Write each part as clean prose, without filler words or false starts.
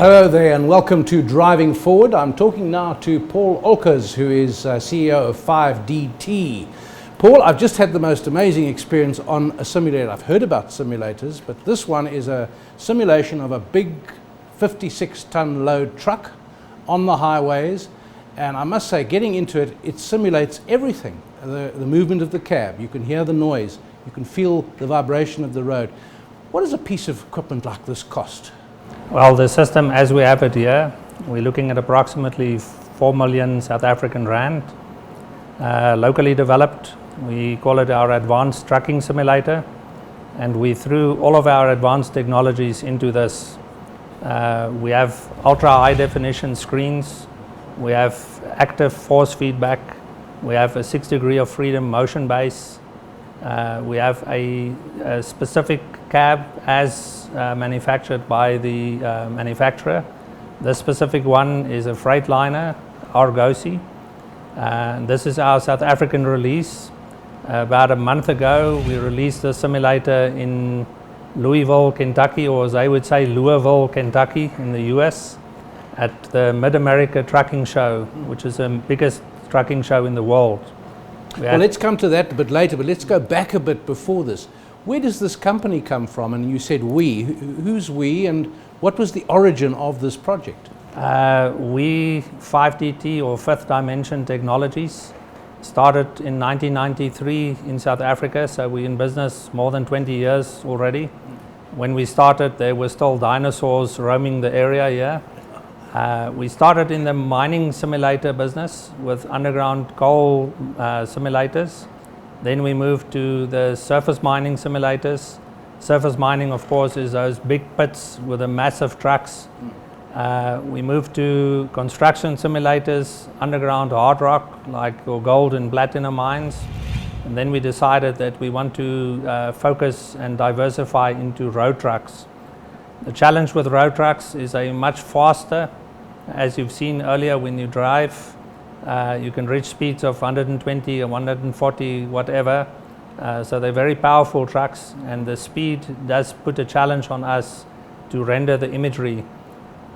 Hello there and welcome to Driving Forward. I'm talking now to Paul Olckers, who is CEO of 5DT. Paul, I've just had the most amazing experience on a simulator. I've heard about simulators, but this one is a simulation of a big 56-ton load truck on the highways. And I must say, getting into it, it simulates everything. The movement of the cab, you can hear the noise, you can feel the vibration of the road. What does a piece of equipment like this cost? Well, the system as we have it here, we're looking at approximately 4 million South African rand. Locally developed, we call it our advanced trucking simulator, and we threw all of our advanced technologies into this. We have ultra high definition screens, we have active force feedback, we have a 6 degree of freedom motion base, we have a specific cab as manufactured by the manufacturer. This specific one is a Freightliner Argosy. This is our South African release. About a month ago, we released the simulator in Louisville, Kentucky, or as I would say, Louisville, Kentucky in the US, at the Mid-America Trucking Show, which is the biggest trucking show in the world. Well, let's come to that a bit later, but let's go back a bit before this. Where does this company come from? And you said we. Who's we, and what was the origin of this project? We, 5DT, or Fifth Dimension Technologies, started in 1993 in South Africa, so we're in business more than 20 years already. When we started, there were still dinosaurs roaming the area here. We started in the mining simulator business with underground coal simulators. Then we moved to the surface mining simulators. Surface mining, of course, is those big pits with the massive trucks. We moved to construction simulators, underground hard rock, like your gold and platinum mines. And then we decided that we want to focus and diversify into road trucks. The challenge with road trucks is they're much faster. As you've seen earlier, when you drive, you can reach speeds of 120 or 140, whatever. So they're very powerful trucks, and the speed does put a challenge on us to render the imagery.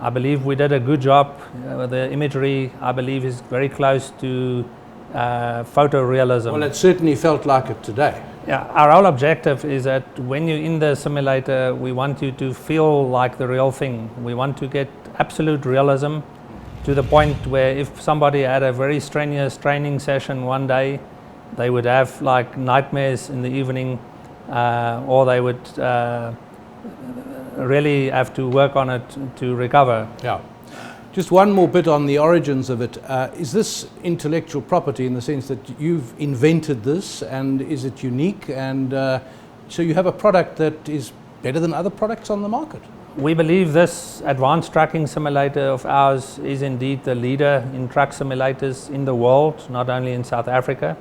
I believe we did a good job. The imagery, I believe, is very close to photorealism. Well, it certainly felt like it today. Yeah, our whole objective is that when you're in the simulator, we want you to feel like the real thing. We want to get absolute realism, to the point where if somebody had a very strenuous training session one day, they would have like nightmares in the evening, or they would really have to work on it to recover. Yeah. Just one more bit on the origins of it. Is this intellectual property in the sense that you've invented this, and is it unique? And so you have a product that is better than other products on the market? We believe this advanced trucking simulator of ours is indeed the leader in truck simulators in the world, not only in South Africa.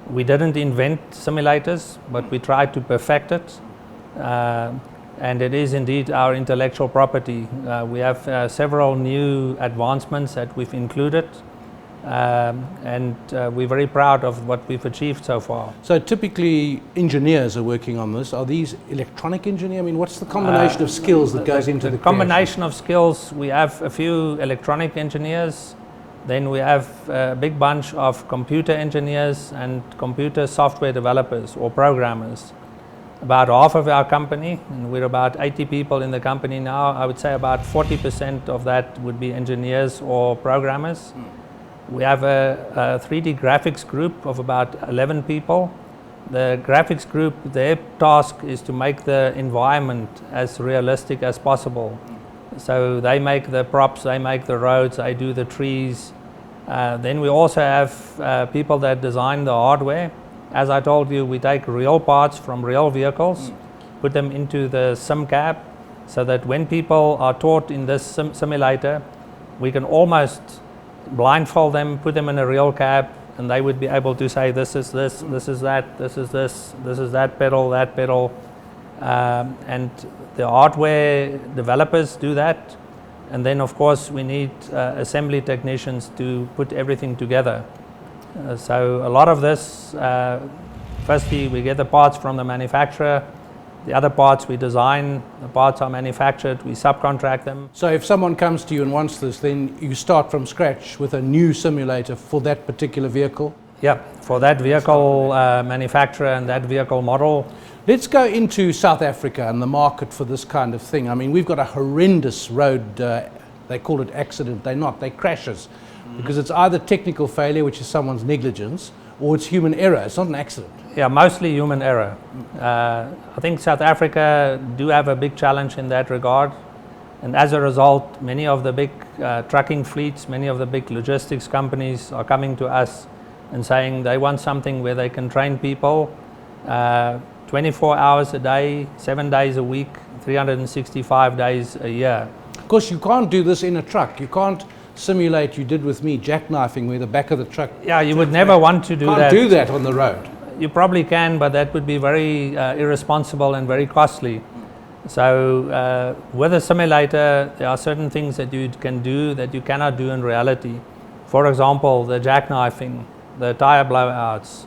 We didn't invent simulators, but we tried to perfect it. And it is indeed our intellectual property. We have several new advancements that we've included. And we're very proud of what we've achieved so far. So typically engineers are working on this. Are these electronic engineers? I mean, what's the combination of skills that goes into the combination of skills? We have a few electronic engineers, then we have a big bunch of computer engineers and computer software developers or programmers. About half of our company, and we're about 80 people in the company now, I would say about 40% of that would be engineers or programmers. We have a 3D graphics group of about 11 people. The graphics group, their task is to make the environment as realistic as possible. So they make the props, they make the roads, they do the trees. Then we also have people that design the hardware. As I told you, we take real parts from real vehicles, put them into the sim cab, so that when people are taught in this simulator, we can almost blindfold them, put them in a real cab, and they would be able to say, this is this, this is that, this is this, this is that pedal, that pedal. And the hardware developers do that. And then, of course, we need assembly technicians to put everything together. So a lot of this, firstly, we get the parts from the manufacturer. The other parts we design, the parts are manufactured, we subcontract them. So if someone comes to you and wants this, then you start from scratch with a new simulator for that particular vehicle? Yeah, for that vehicle manufacturer and that vehicle model. Let's go into South Africa and the market for this kind of thing. I mean, we've got a horrendous road, they call it accident, they're crashes, because it's either technical failure, which is someone's negligence, or it's human error. It's not an accident. Yeah, mostly human error. I think South Africa do have a big challenge in that regard, and as a result, many of the big trucking fleets, many of the big logistics companies are coming to us and saying they want something where they can train people 24 hours a day, 7 days a week, 365 days a year. Of course, you can't do this in a truck. You can't simulate, you did with me, jackknifing where the back of the truck... Yeah, you would never want to do that. Can't do that on the road. You probably can, but that would be very irresponsible and very costly. So with a simulator, there are certain things that you can do that you cannot do in reality. For example, the jackknifing, the tire blowouts,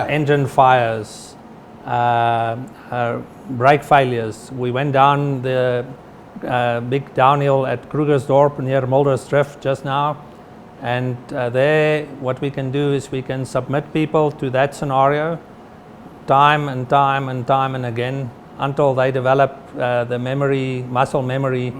engine fires, brake failures. We went down the big downhill at Krugersdorp near Muldersdrift just now, and there what we can do is we can submit people to that scenario time and time and again until they develop the muscle memory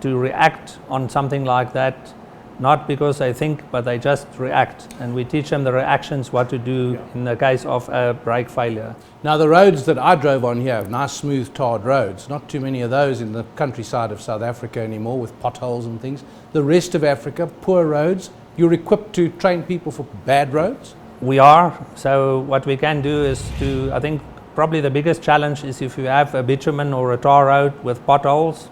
to react on something like that, not because they think, but they just react, and we teach them the reactions, what to do in the case of a brake failure. Now the roads that I drove on here, nice smooth tarred roads, not too many of those in the countryside of South Africa anymore with potholes and things. The rest of Africa, poor roads. You're equipped to train people for bad roads? We are. So what we can do is I think probably the biggest challenge is if you have a bitumen or a tar road with potholes,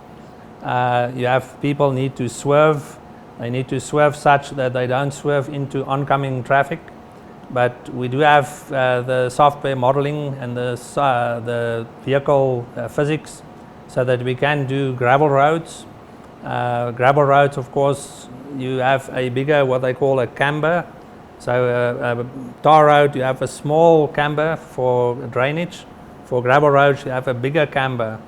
you have people need to swerve. They need to swerve such that they don't swerve into oncoming traffic. But we do have the software modeling and the vehicle physics so that we can do gravel roads. Gravel roads, of course, you have a bigger, what they call a camber. So a tar road, you have a small camber for drainage. For gravel roads, you have a bigger camber.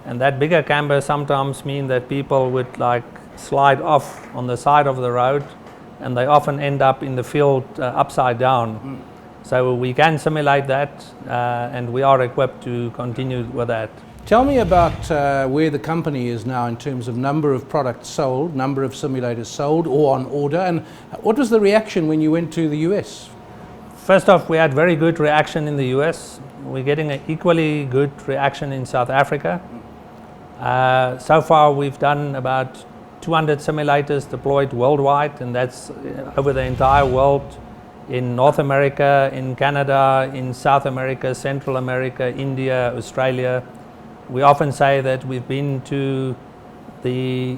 And that bigger camber sometimes mean that people would like slide off on the side of the road, and they often end up in the field upside down. So we can simulate that, and we are equipped to continue with that. Tell me about where the company is now in terms of number of products sold, number of simulators sold or on order, and what was the reaction when you went to the US? First off, we had very good reaction in the US. We're getting an equally good reaction in South Africa. So far we've done about 200 simulators deployed worldwide, and that's over the entire world, in North America, in Canada, in South America, Central America, India, Australia. We often say that we've been to the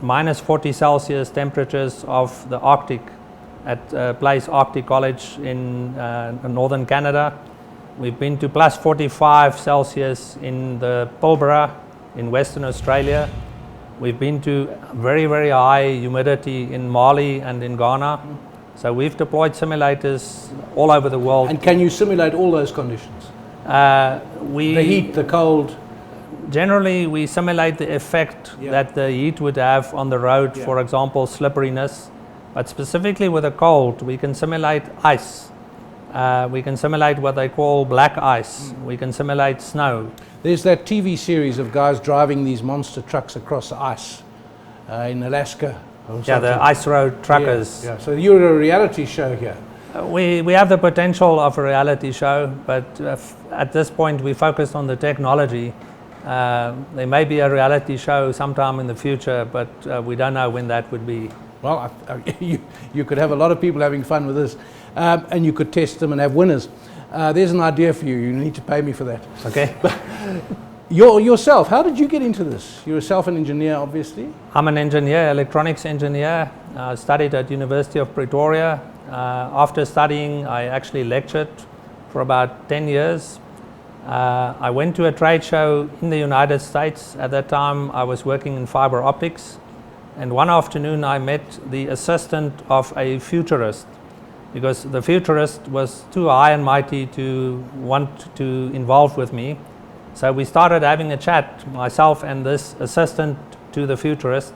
minus 40 Celsius temperatures of the Arctic at a place, Arctic College in northern Canada. We've been to plus 45 Celsius in the Pilbara in Western Australia. We've been to very, very high humidity in Mali and in Ghana. So we've deployed simulators all over the world. And can you simulate all those conditions? The heat, the cold? Generally, we simulate the effect that the heat would have on the road, for example, slipperiness. But specifically with the cold, we can simulate ice. We can simulate what they call black ice. We can simulate snow. There's that TV series of guys driving these monster trucks across ice in Alaska. Yeah, the ice road truckers. Yeah. So you're a reality show here. We have the potential of a reality show, but at this point we focused on the technology. There may be a reality show sometime in the future, but we don't know when that would be. Well, you could have a lot of people having fun with this, and you could test them and have winners. There's an idea for you. You need to pay me for that. Okay. Yourself, how did you get into this? You're yourself an engineer, obviously. I'm an engineer, electronics engineer. Studied at University of Pretoria. After studying, I actually lectured for about 10 years. I went to a trade show in the United States. At that time, I was working in fiber optics. And one afternoon, I met the assistant of a futurist, because the futurist was too high and mighty to want to involve with me. So we started having a chat, myself and this assistant to the futurist,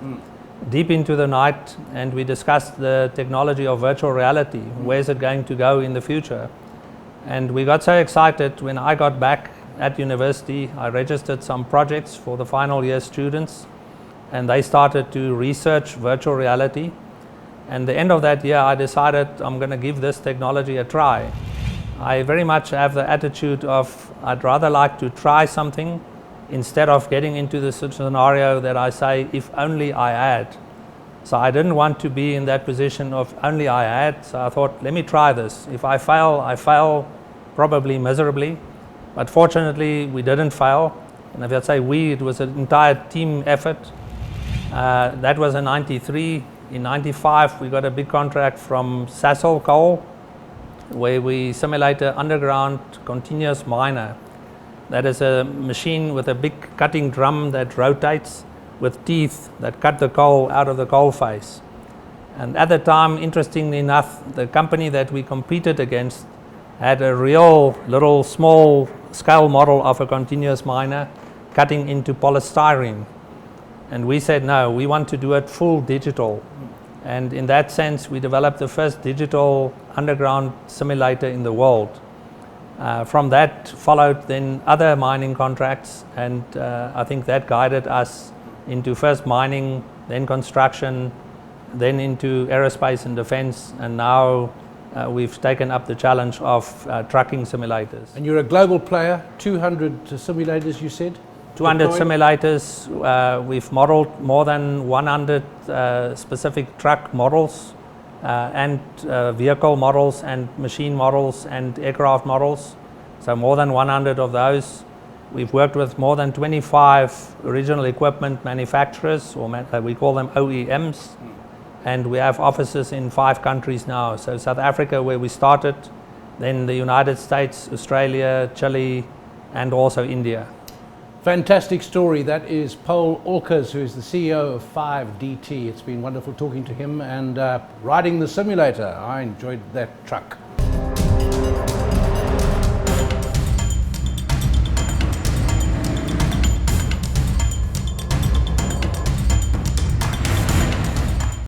deep into the night, and we discussed the technology of virtual reality. Where's it going to go in the future? And we got so excited when I got back at university. I registered some projects for the final year students, and they started to research virtual reality. And the end of that year, I decided I'm going to give this technology a try. I very much have the attitude of I'd rather like to try something instead of getting into the scenario that I say, if only I had. So I didn't want to be in that position of only I had. So I thought, let me try this. If I fail probably miserably. But fortunately, we didn't fail. And if I say we, it was an entire team effort. That was in '93. In '95, we got a big contract from Sasol Coal, where we simulate an underground continuous miner. That is a machine with a big cutting drum that rotates with teeth that cut the coal out of the coal face. And at the time, interestingly enough, the company that we competed against had a real little small scale model of a continuous miner cutting into polystyrene. And we said, no, we want to do it full digital. And in that sense, we developed the first digital underground simulator in the world. From that followed then other mining contracts, and I think that guided us into first mining, then construction, then into aerospace and defense, and now we've taken up the challenge of trucking simulators. And you're a global player, 200 simulators, you said? 200 deployed? simulators. We've modeled more than 100 specific truck models and vehicle models and machine models and aircraft models. So more than 100 of those. We've worked with more than 25 original equipment manufacturers, or we call them OEMs. And we have offices in 5 countries now. So South Africa, where we started, then the United States, Australia, Chile, and also India. Fantastic story. That is Paul Olckers, who is the CEO of 5DT. It's been wonderful talking to him and riding the simulator. I enjoyed that truck.